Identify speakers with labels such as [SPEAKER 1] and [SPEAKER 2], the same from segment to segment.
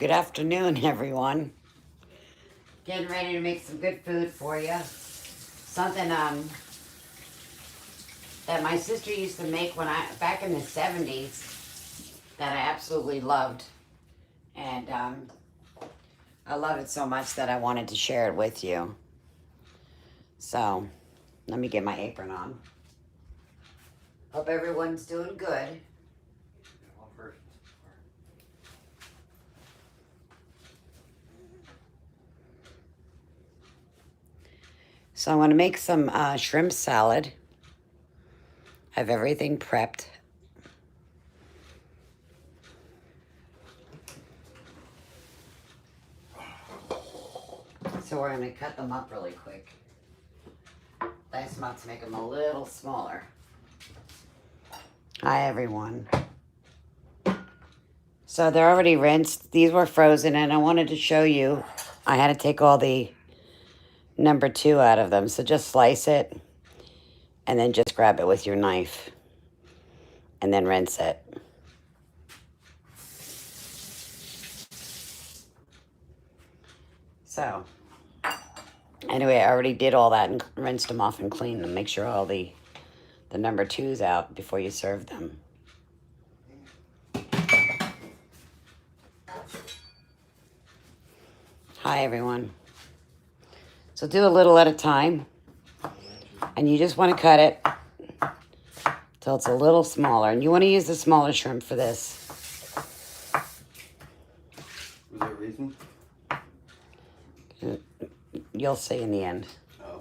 [SPEAKER 1] Good afternoon, everyone. Getting ready to make some good food for you. Something that my sister used to make back in the 70s that I absolutely loved. And I love it so much that I wanted to share it with you. So, let me get my apron on. Hope everyone's doing good. So I'm going to make some shrimp salad. I have everything prepped. So we're going to cut them up really quick. Last month to make them a little smaller. Hi, everyone. So they're already rinsed. These were frozen, and I wanted to show you. I had to take all the number 2 out of them. So just slice it, and then just grab it with your knife, and then rinse it. So, anyway, I already did all that and rinsed them off and cleaned them. Make sure all the number 2's out before you serve them. Hi, everyone. So do a little at a time. And you just want to cut it till it's a little smaller. And you want to use the smaller shrimp for this.
[SPEAKER 2] Was there a reason?
[SPEAKER 1] You'll see in the end.
[SPEAKER 2] Oh.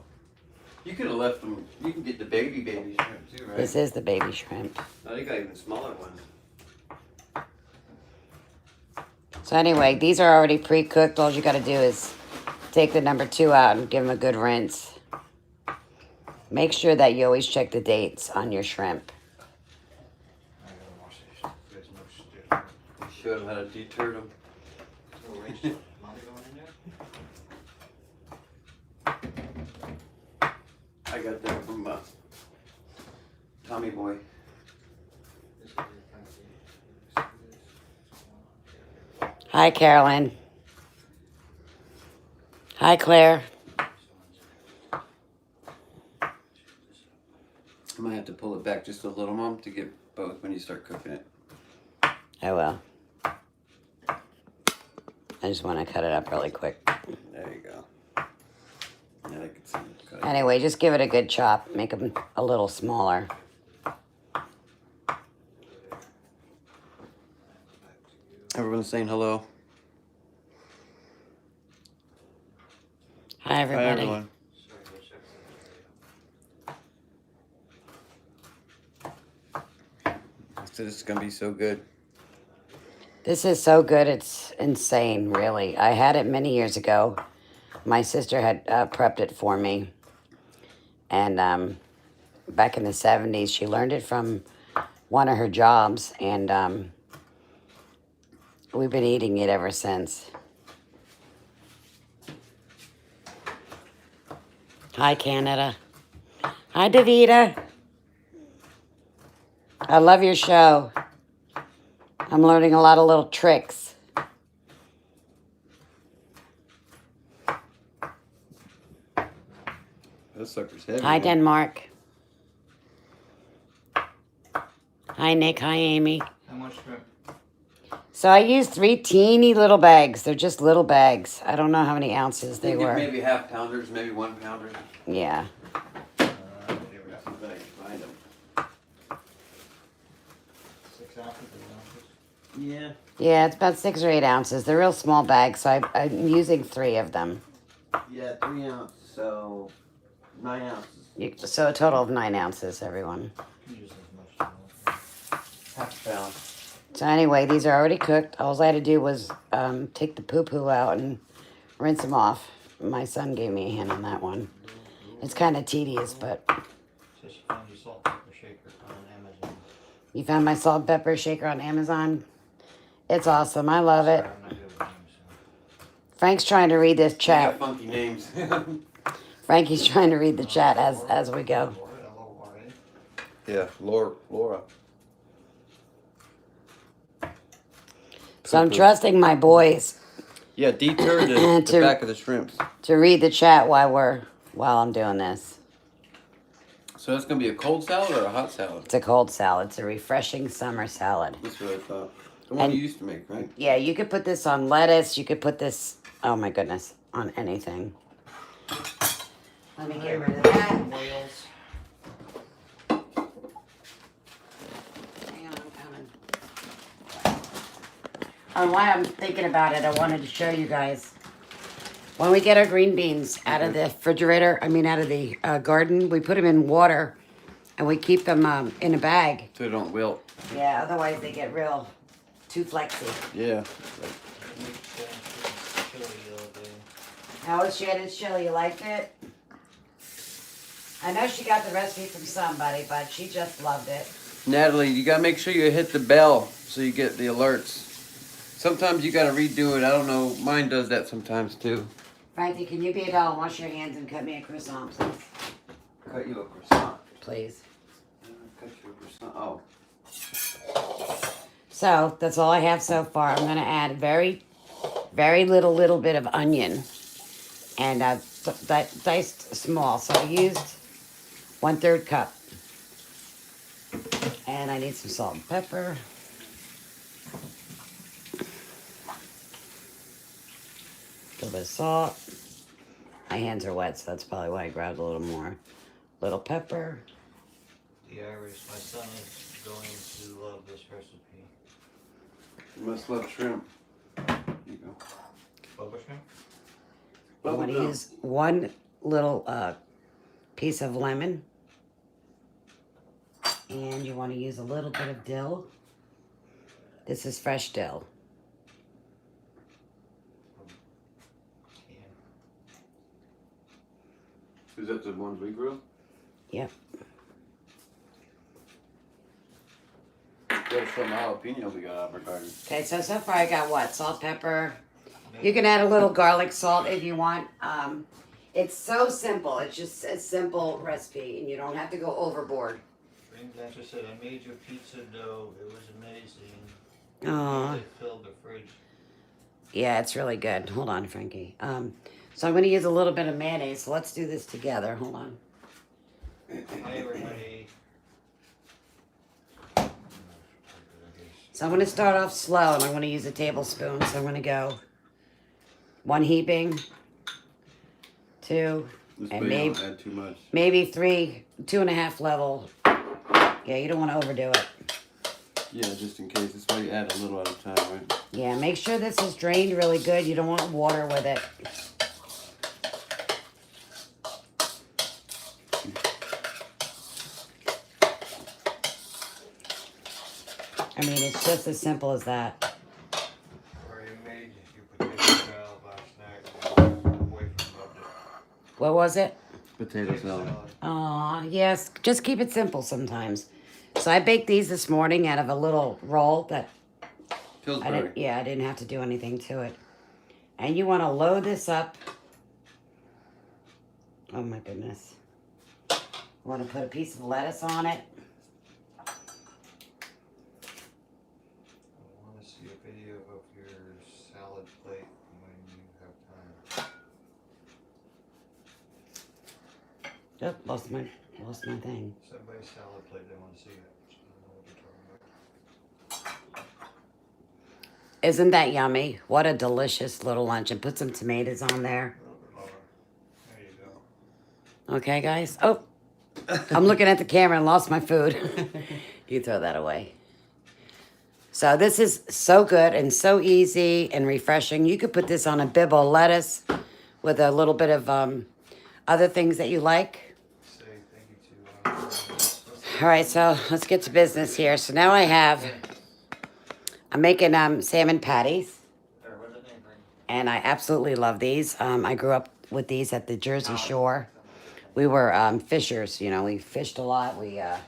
[SPEAKER 2] You could have left them. You can get the baby shrimp too, right?
[SPEAKER 1] This is the baby shrimp.
[SPEAKER 2] Oh, they got even smaller ones.
[SPEAKER 1] So anyway, these are already pre-cooked. All you got to do is take the number 2 out and give them a good rinse. Make sure that you always check the dates on your shrimp.
[SPEAKER 2] You showed them how to deter them. I got that from Tommy Boy.
[SPEAKER 1] Hi, Carolyn. Hi, Claire.
[SPEAKER 2] I might have to pull it back just a little, Mom, to get both when you start cooking it.
[SPEAKER 1] I will. I just want to cut it up really quick.
[SPEAKER 2] There you go. Yeah, I can see it cut.
[SPEAKER 1] Anyway, just give it a good chop. Make them a little smaller.
[SPEAKER 2] Everyone's saying hello.
[SPEAKER 1] Hi, everybody.
[SPEAKER 2] Hi, everyone. So this is going to be so good.
[SPEAKER 1] This is so good, it's insane, really. I had it many years ago. My sister had prepped it for me. And back in the 70s, she learned it from one of her jobs. And we've been eating it ever since. Hi, Canada. Hi, Davida. I love your show. I'm learning a lot of little tricks.
[SPEAKER 2] That sucker's heavy.
[SPEAKER 1] Hi, Denmark. Hi, Nick. Hi, Amy.
[SPEAKER 3] How much shrimp?
[SPEAKER 1] So I used 3 teeny little bags. They're just little bags. I don't know how many ounces they were.
[SPEAKER 2] Maybe half pounders, maybe 1 pounder.
[SPEAKER 1] Yeah.
[SPEAKER 2] Find them.
[SPEAKER 3] 6 ounces, 8 ounces?
[SPEAKER 2] Yeah.
[SPEAKER 1] Yeah, it's about 6 or 8 ounces. They're real small bags, so I'm using 3 of them.
[SPEAKER 2] Yeah, 3 ounces, so 9 ounces.
[SPEAKER 1] So a total of 9 ounces, everyone.
[SPEAKER 3] You use as much as
[SPEAKER 2] Half a pound.
[SPEAKER 1] So anyway, these are already cooked. All I had to do was take the poo-poo out and rinse them off. My son gave me a hand on that one. It's kind of tedious, but...
[SPEAKER 3] So she found your salt pepper shaker on Amazon.
[SPEAKER 1] You found my salt and pepper shaker on Amazon? It's awesome. I love it.
[SPEAKER 3] Sorry, I'm not good with names, so.
[SPEAKER 1] Frank's trying to read this
[SPEAKER 2] They
[SPEAKER 1] chat.
[SPEAKER 2] got funky names.
[SPEAKER 1] Frankie's trying to read the chat as we go.
[SPEAKER 3] L-O-R-A.
[SPEAKER 2] Yeah, Laura.
[SPEAKER 1] So I'm
[SPEAKER 2] poo-poo.
[SPEAKER 1] trusting my boys
[SPEAKER 2] Yeah, deter the
[SPEAKER 1] To-
[SPEAKER 2] back of the shrimps.
[SPEAKER 1] to read the chat while I'm doing this.
[SPEAKER 2] So that's gonna be a cold salad or a hot salad?
[SPEAKER 1] It's a cold salad. It's a refreshing summer salad.
[SPEAKER 2] That's what I thought. The one
[SPEAKER 1] And-
[SPEAKER 2] you used to make, right?
[SPEAKER 1] Yeah, you could put this on lettuce. You could put this, oh my goodness, on anything. Let me get rid of that.
[SPEAKER 3] Whales.
[SPEAKER 1] Hang on, I'm coming. While I'm thinking about it, I wanted to show you guys. When we get our green beans out of the refrigerator, out of the garden, we put them in water and we keep them in a bag.
[SPEAKER 2] So they don't wilt.
[SPEAKER 1] Yeah, otherwise they get too flexy.
[SPEAKER 2] Yeah.
[SPEAKER 1] How was Shannon's chili? You liked it? I know she got the recipe from somebody, but she just loved it.
[SPEAKER 2] Natalie, you gotta make sure you hit the bell so you get the alerts. Sometimes you gotta redo it. I don't know. Mine does that sometimes too.
[SPEAKER 1] Frankie, can you be a doll and wash your hands and cut me a croissant, please?
[SPEAKER 2] Cut you a croissant.
[SPEAKER 1] Please.
[SPEAKER 2] Cut you a croissant. Oh.
[SPEAKER 1] So that's all I have so far. I'm gonna add very little bit of onion, and diced small. So I used 1/3 cup, and I need some salt and pepper. A little bit of salt. My hands are wet, so that's probably why I grabbed a little more. Little pepper.
[SPEAKER 3] The Irish. My son is going to love this recipe.
[SPEAKER 2] You must love shrimp. Here you go.
[SPEAKER 3] Bubba shrimp?
[SPEAKER 1] I want to use one little piece of lemon. And you want to use a little bit of dill. This is fresh dill.
[SPEAKER 2] Is that the ones we grew?
[SPEAKER 1] Yep.
[SPEAKER 2] There's some jalapeno we got out of our garden.
[SPEAKER 1] Okay, so far I got what? Salt, pepper. You can add a little garlic salt if you want. It's so simple. It's just a simple recipe, and you don't have to go overboard.
[SPEAKER 3] Ring Dancer said, I made your pizza dough. It was amazing.
[SPEAKER 1] Aw.
[SPEAKER 3] It filled the fridge.
[SPEAKER 1] Yeah, it's really good. Hold on, Frankie. So I'm going to use a little bit of mayonnaise. So let's do this together. Hold on.
[SPEAKER 3] Hi, everybody.
[SPEAKER 1] So I'm going to start off slow, and I'm going to use a tablespoon. So I'm going to go 1 heaping, 2,
[SPEAKER 2] This
[SPEAKER 1] and
[SPEAKER 2] way you
[SPEAKER 1] maybe
[SPEAKER 2] don't add too much.
[SPEAKER 1] maybe 3, 2.5 level. Yeah, you don't want to overdo it.
[SPEAKER 2] Yeah, just in case. That's why you add a little at a time, right?
[SPEAKER 1] Yeah, make sure this is drained really good. You don't want water with it. It's just as simple as that.
[SPEAKER 3] Or you made your potato salad last night. Away from budget.
[SPEAKER 1] What was it?
[SPEAKER 2] Potato salad.
[SPEAKER 1] Aw, yes. Just keep it simple sometimes. So I baked these this morning out of a little roll that
[SPEAKER 2] Pillsbury.
[SPEAKER 1] I didn't have to do anything to it. And you want to load this up. Oh my goodness. You want to put a piece of lettuce on it.
[SPEAKER 3] I want to see a video of your salad plate when you have time.
[SPEAKER 1] Oh, lost my thing.
[SPEAKER 3] Somebody's salad plate, they want to see it. So I don't know what you're talking about.
[SPEAKER 1] Isn't that yummy? What a delicious little lunch. And put some tomatoes on there.
[SPEAKER 3] A little bit lower. There you go.
[SPEAKER 1] Okay, guys. Oh, I'm looking at the camera and lost my food. You throw that away. So this is so good and so easy and refreshing. You could put this on a bibble lettuce with a little bit of other things that you like.
[SPEAKER 3] Say thank you to
[SPEAKER 1] All right, so let's get to business here. So now I'm making salmon patties,
[SPEAKER 3] There, what did the name bring?
[SPEAKER 1] and I absolutely love these. I grew up with these at the Jersey Shore. We were fishers, we fished a lot. We had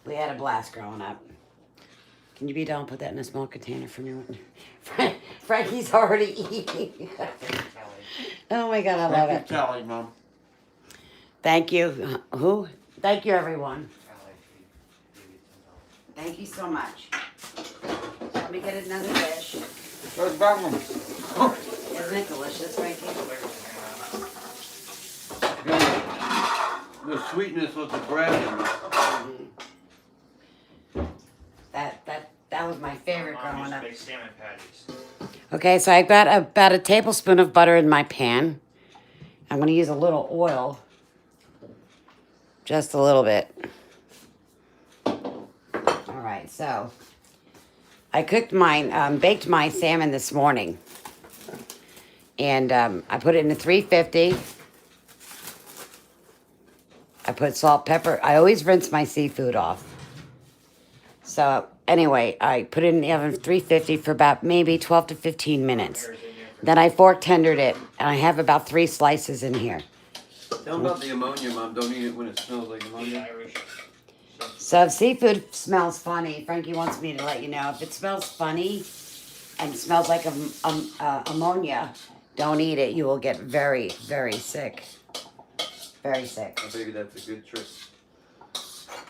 [SPEAKER 1] a blast growing up. Can you be down and put that in a small container for me? Frankie's already eating. Oh my God, I love it.
[SPEAKER 2] Tally, Mom.
[SPEAKER 1] Thank you. Who? Thank you, everyone. Thank you so much. So I'm me get another dish.
[SPEAKER 2] Where's that one?
[SPEAKER 1] Isn't it delicious, Frankie?
[SPEAKER 2] The sweetness of the bread.
[SPEAKER 1] That was my favorite
[SPEAKER 4] Mom
[SPEAKER 1] growing
[SPEAKER 4] used to
[SPEAKER 1] up.
[SPEAKER 4] make salmon patties.
[SPEAKER 1] Okay, so I've got about a tablespoon of butter in my pan. I'm going to use a little oil. Just a little bit. All right, so I baked my salmon this morning. And I put it in a 350. I put salt, pepper. I always rinse my seafood off. So anyway, I put it in the oven 350 for about maybe 12 to 15 minutes. Then I fork tendered it, and I have about 3 slices in here.
[SPEAKER 2] Tell them about the ammonia, Mom. Don't eat it when it smells like
[SPEAKER 4] The
[SPEAKER 2] ammonia.
[SPEAKER 4] Irish.
[SPEAKER 1] So if seafood smells funny, Frankie wants me to let you know, if it smells funny and smells like ammonia, don't eat it. You will get very, very sick. Very sick.
[SPEAKER 2] Oh, baby, that's a good trick.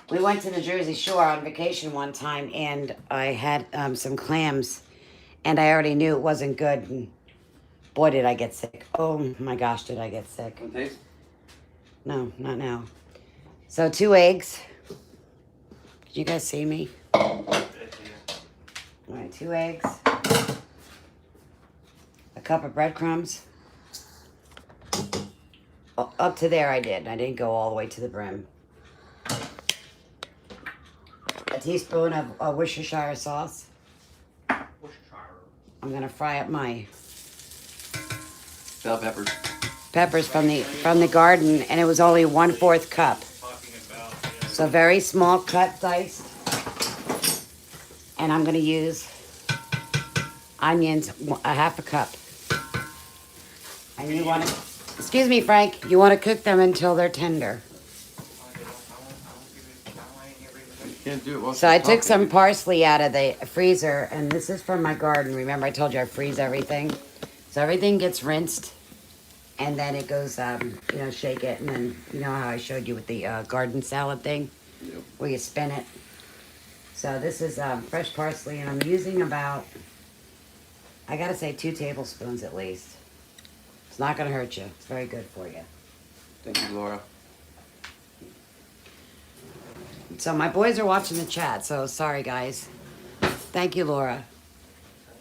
[SPEAKER 1] We went to the Jersey Shore on vacation one time, and I had some clams, and I already knew it wasn't good. And boy, did I get sick. Oh my gosh, did I get sick.
[SPEAKER 2] Can taste?
[SPEAKER 1] No, not now. So 2 eggs. Did you guys see me? All right, 2 eggs. A cup of breadcrumbs. Oh, up to there I did. I didn't go all the way to the brim. A teaspoon of Worcestershire sauce. I'm gonna fry up my
[SPEAKER 2] Bell peppers.
[SPEAKER 1] peppers from the garden, and it was only 1/4 cup. So very small cut, diced. And I'm gonna use onions, a 1/2 cup. And you want to, excuse me, Frank, you want to cook them until they're tender.
[SPEAKER 2] You can't do it while
[SPEAKER 1] So I
[SPEAKER 2] she's
[SPEAKER 1] took some
[SPEAKER 2] talking.
[SPEAKER 1] parsley out of the freezer, and this is from my garden. Remember I told you I freeze everything? So everything gets rinsed, and then it goes, shake it, and then, you know how I showed you with the garden salad thing?
[SPEAKER 2] Yep.
[SPEAKER 1] Where you spin it. So this is fresh parsley, and I'm using about, I gotta say 2 tablespoons at least. It's not gonna hurt you. It's very good for you.
[SPEAKER 2] Thank you, Laura.
[SPEAKER 1] So my boys are watching the chat, so sorry guys. Thank you, Laura.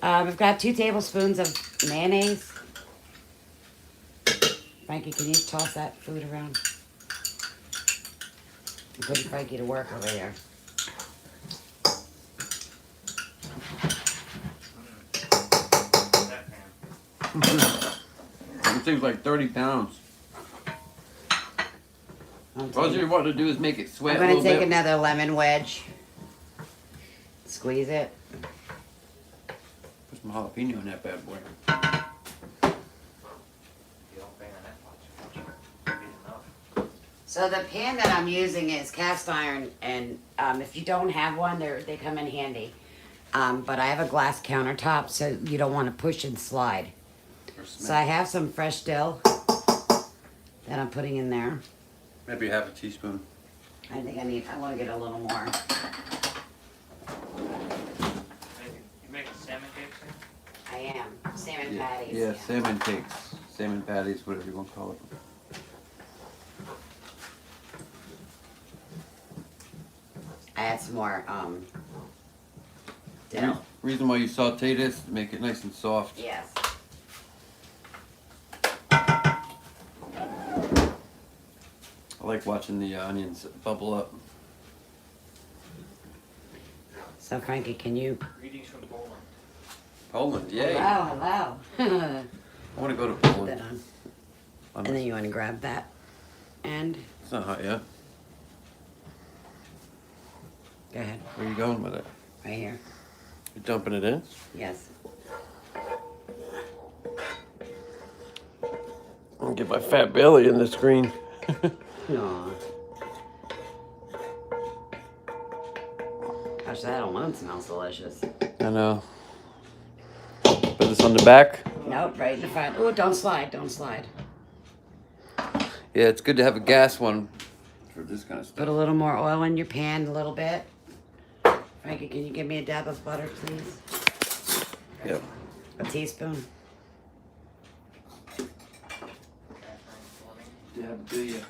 [SPEAKER 1] I've got 2 tablespoons of mayonnaise. Frankie, can you toss that food around? I'm putting Frankie to work over there.
[SPEAKER 2] It seems like 30 pounds. All you want to do is make it sweat
[SPEAKER 1] I'm
[SPEAKER 2] a
[SPEAKER 1] gonna
[SPEAKER 2] little
[SPEAKER 1] take
[SPEAKER 2] bit.
[SPEAKER 1] another lemon wedge. Squeeze it.
[SPEAKER 2] Put some jalapeno in that bad boy.
[SPEAKER 1] So the pan that I'm using is cast iron, and if you don't have one, they come in handy. But I have a glass countertop, so you don't want to push and slide. So I have some fresh dill that I'm putting in there.
[SPEAKER 2] Maybe 1/2 teaspoon.
[SPEAKER 1] I think I want to get a little more.
[SPEAKER 4] You making salmon cakes?
[SPEAKER 1] I am. Salmon
[SPEAKER 2] Yeah,
[SPEAKER 1] patties.
[SPEAKER 2] yeah, salmon cakes. Salmon patties, whatever you want to call it.
[SPEAKER 1] I add some more dill.
[SPEAKER 2] Reason why you saute this, to make it nice and soft.
[SPEAKER 1] Yes.
[SPEAKER 2] I like watching the onions bubble up.
[SPEAKER 1] So Frankie, can you?
[SPEAKER 4] Greetings from Poland.
[SPEAKER 2] Poland, yay! I
[SPEAKER 1] Hello, hello.
[SPEAKER 2] want to go to
[SPEAKER 1] Put that
[SPEAKER 2] Poland.
[SPEAKER 1] on. And then you want to grab that, and
[SPEAKER 2] It's not hot yet.
[SPEAKER 1] go ahead,
[SPEAKER 2] Where are you going with it?
[SPEAKER 1] right here.
[SPEAKER 2] You're dumping it in?
[SPEAKER 1] Yes.
[SPEAKER 2] I'll get my fat belly in the screen.
[SPEAKER 1] Aw. Gosh, that alone smells delicious.
[SPEAKER 2] I know. Put this on the back.
[SPEAKER 1] Nope, right in the front. Oh, don't slide, don't slide.
[SPEAKER 2] Yeah, it's good to have a gas one for this kind of
[SPEAKER 1] Put
[SPEAKER 2] stuff.
[SPEAKER 1] a little more oil in your pan, a little bit. Frankie, can you give me a dab of butter, please?
[SPEAKER 2] Yep.
[SPEAKER 1] A teaspoon.
[SPEAKER 2] Yeah, do you?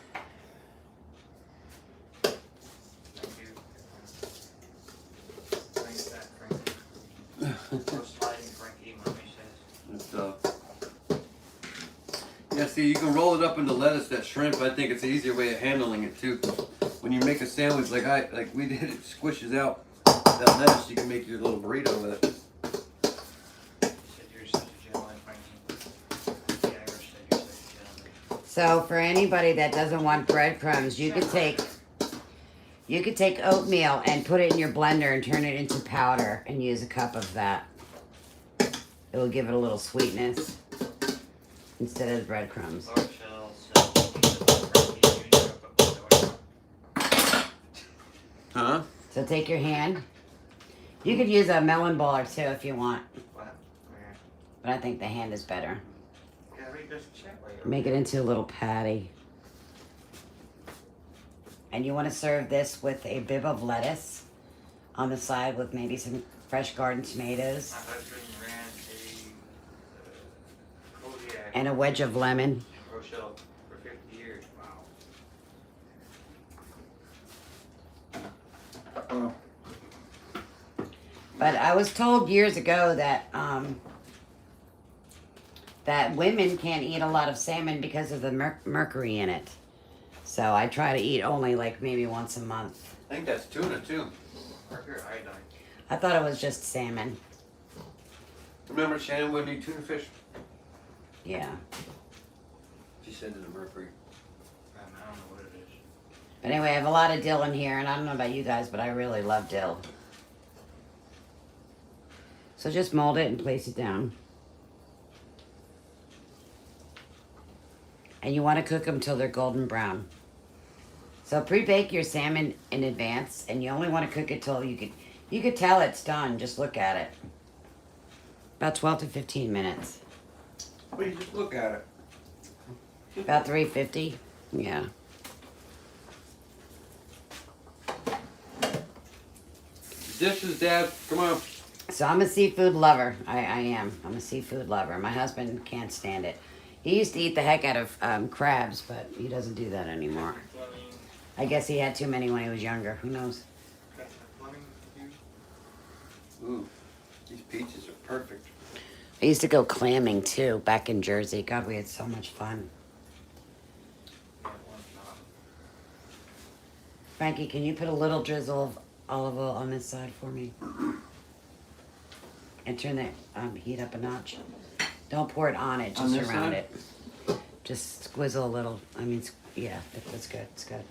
[SPEAKER 4] Thank you. Thanks, that Frankie. Go sliding, Frankie, mommy says.
[SPEAKER 2] Yeah, see, you can roll it up into lettuce. That shrimp, I think it's an easier way of handling it too. When you make a sandwich like we did, it squishes out that lettuce. You can make your little burrito with it.
[SPEAKER 4] You said you're such a gentleman, Frankie. The Irish said you're such a gentleman.
[SPEAKER 1] So for anybody that doesn't want breadcrumbs, you could take oatmeal and put it in your blender and turn it into powder and use a cup of that. It will give it a little sweetness instead of the breadcrumbs.
[SPEAKER 4] Lord shall sell pizza for Frankie Jr. up the
[SPEAKER 2] Huh?
[SPEAKER 1] So take your hand. You could use a melon baller too if you want,
[SPEAKER 4] What? Where?
[SPEAKER 1] but I think the hand is better.
[SPEAKER 4] Gary, just check later.
[SPEAKER 1] Make it into a little patty. And you want to serve this with a bib of lettuce on the side with maybe some fresh garden tomatoes
[SPEAKER 4] My husband ran a Kodiak
[SPEAKER 1] and a wedge of lemon.
[SPEAKER 4] in Rochelle for 50 years. Wow.
[SPEAKER 1] But I was told years ago that that women can't eat a lot of salmon because of the mercury in it. So I try to eat only like maybe once a month.
[SPEAKER 2] I think that's tuna too.
[SPEAKER 4] Mercury iodine.
[SPEAKER 1] I thought it was just salmon.
[SPEAKER 2] Remember, Shanann wouldn't eat tuna fish.
[SPEAKER 1] Yeah.
[SPEAKER 2] She said to the mercury.
[SPEAKER 4] I don't know what it is.
[SPEAKER 1] But anyway, I have a lot of dill in here, and I don't know about you guys, but I really love dill. So just mold it and place it down. And you want to cook them till they're golden brown. So pre-bake your salmon in advance, and you only want to cook it till you could tell it's done. Just look at it. About 12 to 15 minutes.
[SPEAKER 2] Well, you just look at it.
[SPEAKER 1] About 350. Yeah.
[SPEAKER 2] Dishes, Dad. Come on.
[SPEAKER 1] So I'm a seafood lover. I am. I'm a seafood lover. My husband can't stand it. He used to eat the heck out of crabs, but he doesn't do that anymore.
[SPEAKER 4] Fleming.
[SPEAKER 1] I guess he had too many when he was younger. Who knows?
[SPEAKER 4] Captain Fleming. You?
[SPEAKER 2] Ooh, these peaches are perfect.
[SPEAKER 1] I used to go clamming too back in Jersey. God, we had so much fun.
[SPEAKER 4] Yeah, one's not.
[SPEAKER 1] Frankie, can you put a little drizzle of olive oil on this side for me? And turn the heat up a notch. Don't pour it on it,
[SPEAKER 2] On
[SPEAKER 1] just
[SPEAKER 2] this
[SPEAKER 1] around
[SPEAKER 2] side?
[SPEAKER 1] it. Just squizzle a little. I mean, yeah, that's good. It's good.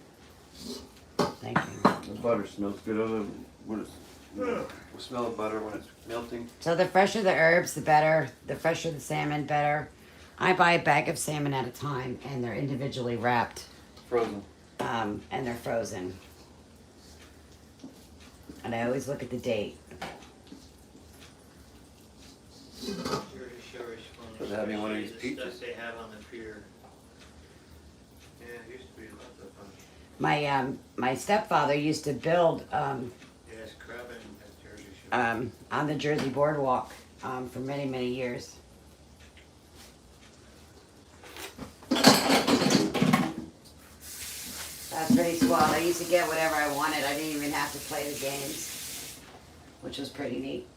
[SPEAKER 1] Thank you.
[SPEAKER 2] The butter smells good. I don't know when it's. We'll smell the butter when it's melting.
[SPEAKER 1] So the fresher the herbs, the better. The fresher the salmon, better. I buy a bag of salmon at a time, and they're individually wrapped,
[SPEAKER 2] Frozen.
[SPEAKER 1] and they're frozen. And I always look at the date.
[SPEAKER 4] Jersey Shore is fun.
[SPEAKER 2] Does it have any one of these
[SPEAKER 4] Especially the
[SPEAKER 2] peaches?
[SPEAKER 4] stuff they have on the pier. Yeah, it used to be lots of fun.
[SPEAKER 1] My stepfather used to build
[SPEAKER 4] Yes, crabbing at Jersey Shore.
[SPEAKER 1] on the Jersey Boardwalk for many, many years. That's pretty swell. I used to get whatever I wanted. I didn't even have to play the games, which was pretty neat.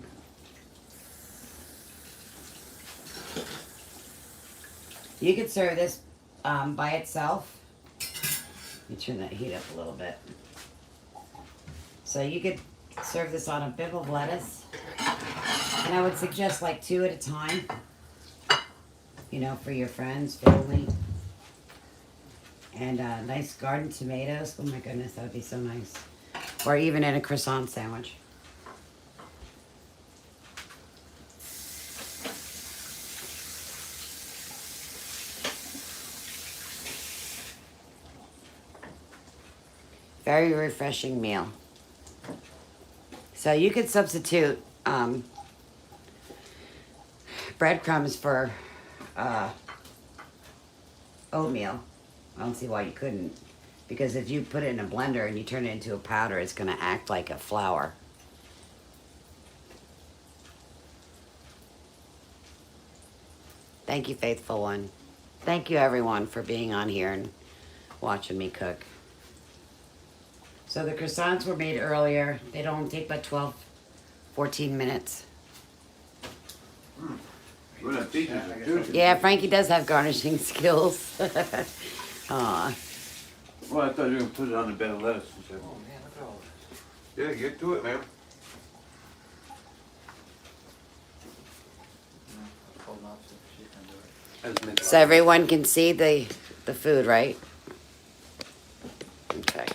[SPEAKER 1] You could serve this by itself. Let me turn that heat up a little bit. So you could serve this on a bib of lettuce. And I would suggest like 2 at a time. You know, for your friends, family. And nice garden tomatoes. Oh my goodness, that would be so nice. Or even in a croissant sandwich. Very refreshing meal. So you could substitute breadcrumbs for oatmeal. I don't see why you couldn't. Because if you put it in a blender and you turn it into a powder, it's going to act like a flour. Thank you, faithful one. Thank you, everyone, for being on here and watching me cook. So the croissants were made earlier. They don't take but 12, 14 minutes.
[SPEAKER 2] Well, that features are juicy.
[SPEAKER 1] Yeah, Frankie does have garnishing skills. Aw.
[SPEAKER 2] Well, I thought you were gonna put it on the bed of lettuce and stuff.
[SPEAKER 4] Oh man, look at all this.
[SPEAKER 2] Yeah, get to it, man.
[SPEAKER 4] I told not to. She can do it.
[SPEAKER 2] I just make
[SPEAKER 1] So everyone can see the food, right? Okay.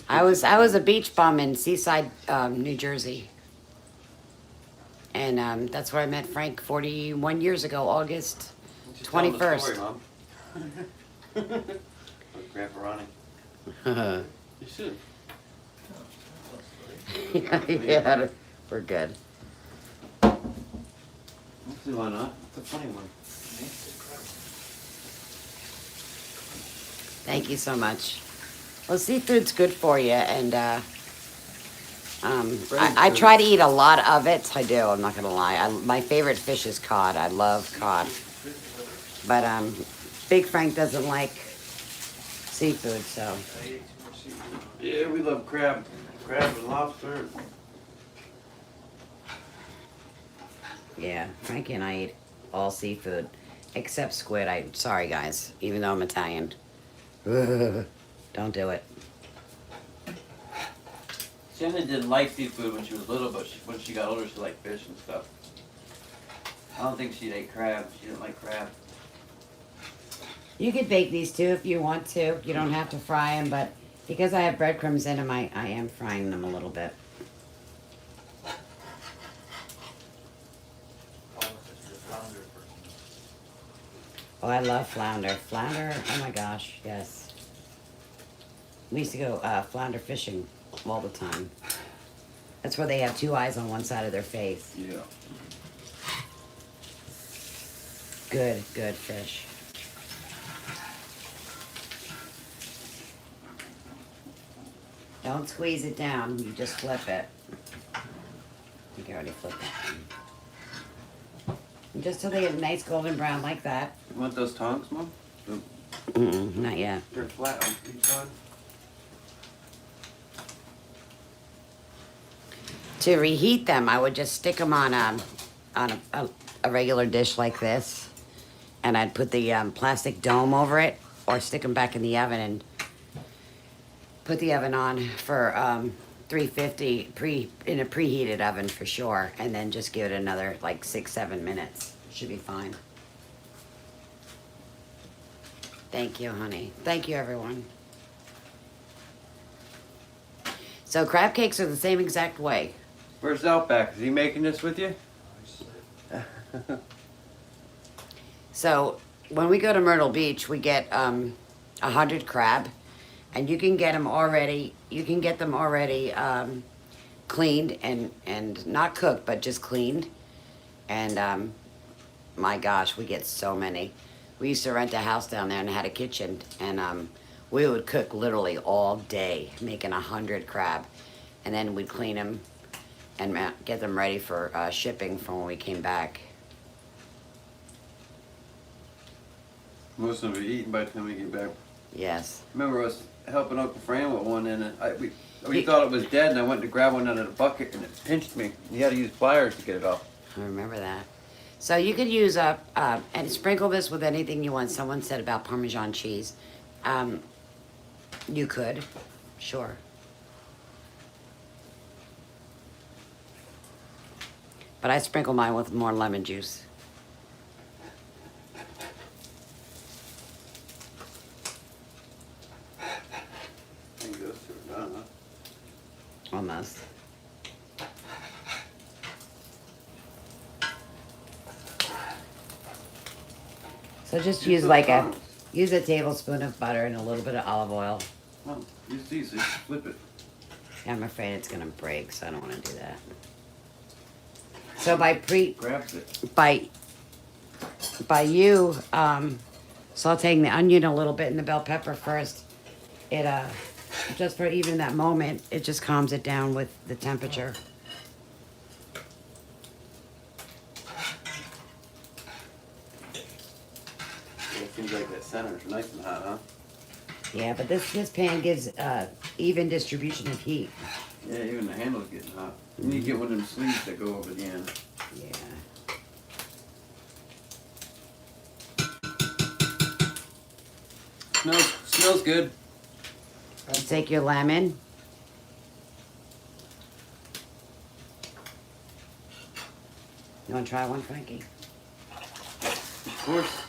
[SPEAKER 1] I was a beach bum in Seaside, New Jersey, and that's where I met Frank 41 years ago, August
[SPEAKER 2] Just tell them the
[SPEAKER 1] 21st.
[SPEAKER 2] story, Mom. With Grandpa Ronnie. You should.
[SPEAKER 1] Yeah, we're good.
[SPEAKER 2] Let's see why not. It's a funny one.
[SPEAKER 1] Thank you so much. Well, seafood's good for you, and I try to eat a lot of it. I do. I'm not gonna lie. My favorite fish is cod. I love cod, but Big Frank doesn't like seafood, so
[SPEAKER 4] I ate too much seafood.
[SPEAKER 2] Yeah, we love crab. Crab and lobster.
[SPEAKER 1] yeah. Frankie and I eat all seafood except squid. Sorry guys, even though I'm Italian. Don't do it.
[SPEAKER 2] Shanann didn't like seafood when she was little, but when she got older, she liked fish and stuff. I don't think she ate crab. She didn't like crab.
[SPEAKER 1] You could bake these too if you want to. You don't have to fry them, but because I have breadcrumbs in them, I am frying them a little bit. Oh, I love flounder. Flounder, oh my gosh, yes. We used to go flounder fishing all the time. That's where they have two eyes on one side of their face.
[SPEAKER 2] Yeah.
[SPEAKER 1] Good, good fish. Don't squeeze it down, you just flip it. I think I already flipped it. And just till they get nice golden brown like that.
[SPEAKER 2] You want those tongs, Mom?
[SPEAKER 1] Not yet.
[SPEAKER 2] They're flat on each side.
[SPEAKER 1] To reheat them, I would just stick them on a regular dish like this, and I'd put the plastic dome over it, or stick them back in the oven and put the oven on for 350 in a preheated oven for sure, and then just give it another like 6-7 minutes. Should be fine. Thank you, honey. Thank you, everyone. So crab cakes are the same exact way.
[SPEAKER 2] Where's Outback? Is he making this with you?
[SPEAKER 1] So when we go to Myrtle Beach, we get 100 crab, and you can get them already. You can get them already cleaned and not cooked, but just cleaned. And my gosh, we get so many. We used to rent a house down there and had a kitchen, and we would cook literally all day, making 100 crab, and then we'd clean them and get them ready for shipping from when we came back.
[SPEAKER 2] Most of them are eaten by the time we get back.
[SPEAKER 1] Yes.
[SPEAKER 2] Remember us helping Uncle Fran with one, and we thought it was dead, and I went to grab one out of the bucket, and it pinched me. You had to use pliers to get it off.
[SPEAKER 1] I remember that. So you could use and sprinkle this with anything you want. Someone said about Parmesan cheese. You could, sure. But I sprinkle mine with more lemon juice.
[SPEAKER 2] I think those two are done, huh?
[SPEAKER 1] Almost. So just use like use a tablespoon of butter and a little bit of olive oil.
[SPEAKER 2] Well, use these, so you can flip it.
[SPEAKER 1] I'm afraid it's gonna break, so I don't want to do that. So
[SPEAKER 2] Grabs it.
[SPEAKER 1] by you sauteing the onion a little bit and the bell pepper first, it just for even that moment, it just calms it down with the temperature.
[SPEAKER 2] Seems like that center is nice and hot, huh?
[SPEAKER 1] Yeah, but this pan gives even distribution of heat.
[SPEAKER 2] Yeah, even the handle's getting hot. You need to get one of them sleeves that go over the end.
[SPEAKER 1] Yeah.
[SPEAKER 2] Smells good.
[SPEAKER 1] You take your lemon. You want to try one, Frankie?
[SPEAKER 2] Of course.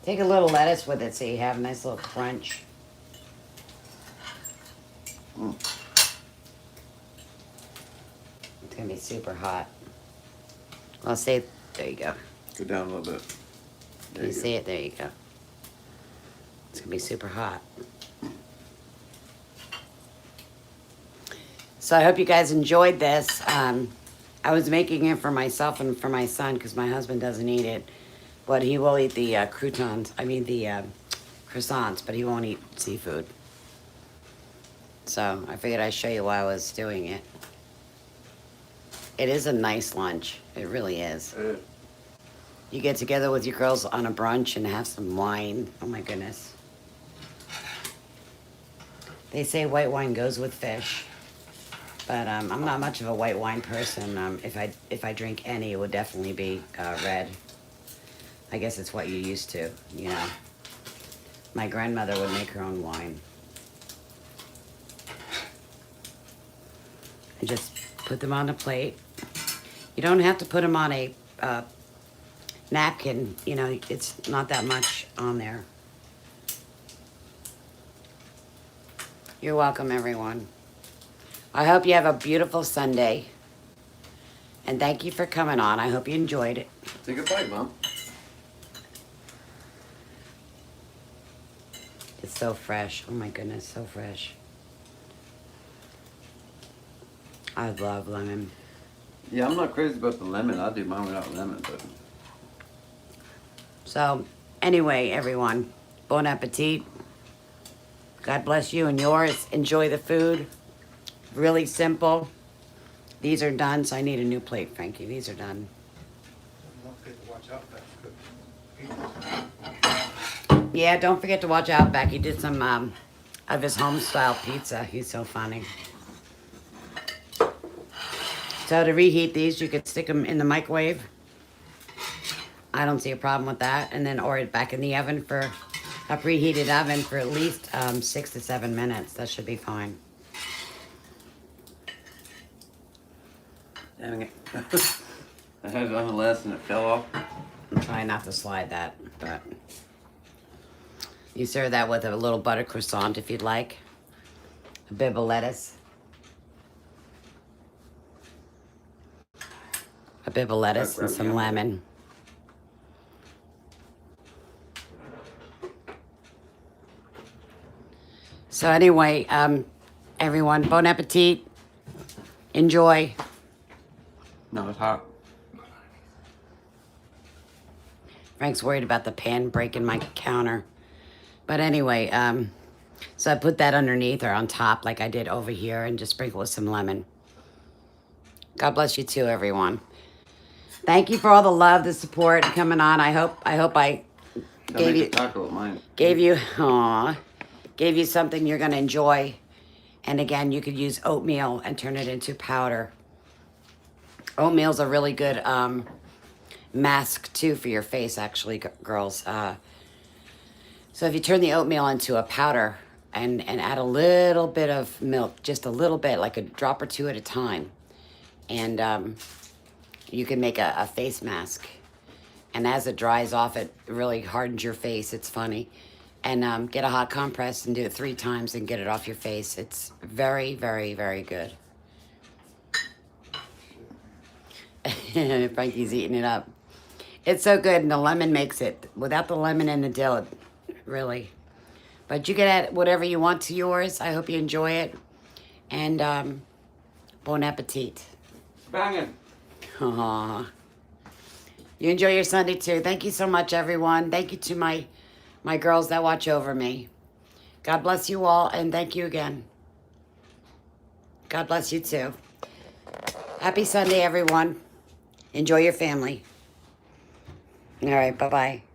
[SPEAKER 1] Take a little lettuce with it so you have a nice little crunch.
[SPEAKER 2] Mm.
[SPEAKER 1] It's going to be super hot. Well, say, there you go.
[SPEAKER 2] Go down a little bit. There
[SPEAKER 1] You
[SPEAKER 2] you go.
[SPEAKER 1] see it? There you go. It's going to be super hot. So I hope you guys enjoyed this. I was making it for myself and for my son because my husband doesn't eat it. But he will eat the croutons. I mean the croissants, but he won't eat seafood. So I figured I'd show you why I was doing it. It is a nice lunch. It really is. You get together with your girls on a brunch and have some wine. Oh my goodness. They say white wine goes with fish. But I'm not much of a white wine person. If I drink any, it would definitely be red. I guess it's what you're used to, you know. My grandmother would make her own wine. And just put them on a plate. You don't have to put them on a napkin. You know, it's not that much on there. You're welcome, everyone. I hope you have a beautiful Sunday. And thank you for coming on. I hope you enjoyed it.
[SPEAKER 2] Take a bite, Mom.
[SPEAKER 1] It's so fresh. Oh my goodness, so fresh. I love lemon.
[SPEAKER 2] Yeah, I'm not crazy about the lemon. I'll do mine without lemon, but
[SPEAKER 1] So, anyway, everyone, bon appetit. God bless you and yours. Enjoy the food. Really simple. These are done, so I need a new plate, Frankie. These are done.
[SPEAKER 3] Don't forget to watch out for that.
[SPEAKER 1] Yeah, don't forget to watch Outback. He did some of his home-style pizza. He's so funny. So to reheat these, you could stick them in the microwave. I don't see a problem with that. And then, or it back in the oven for a preheated oven for at least 6 to 7 minutes. That should be fine.
[SPEAKER 2] dang it. I had it on the last and it fell off.
[SPEAKER 1] I'm trying not to slide that, but you serve that with a little butter croissant if you'd like. A bit of lettuce. A bit of lettuce and some lemon. So anyway, everyone, bon appetit. Enjoy.
[SPEAKER 2] No, it's hot.
[SPEAKER 1] Frank's worried about the pan breaking my counter. But anyway, so I put that underneath or on top like I did over here and just sprinkle with some lemon. God bless you too, everyone. Thank you for all the love, the support coming on. I hope I gave you
[SPEAKER 2] taco with mine.
[SPEAKER 1] gave you something you're gonna enjoy. And again, you could use oatmeal and turn it into powder. Oatmeal's a really good mask too for your face, actually, girls. So if you turn the oatmeal into a powder and add a little bit of milk, just a little bit, like a drop or two at a time, and you can make a face mask. And as it dries off, it really hardens your face. It's funny. And get a hot compress and do it 3 times and get it off your face. It's very, very, very good. Frankie's eating it up. It's so good, and the lemon makes it. Without the lemon and the dill, really. But you can add whatever you want to yours. I hope you enjoy it. And bon appetit.
[SPEAKER 2] Banging.
[SPEAKER 1] Aww. You enjoy your Sunday too. Thank you so much, everyone. Thank you to my girls that watch over me. God bless you all, and thank you again. God bless you too. Happy Sunday, everyone. Enjoy your family. All right, bye-bye.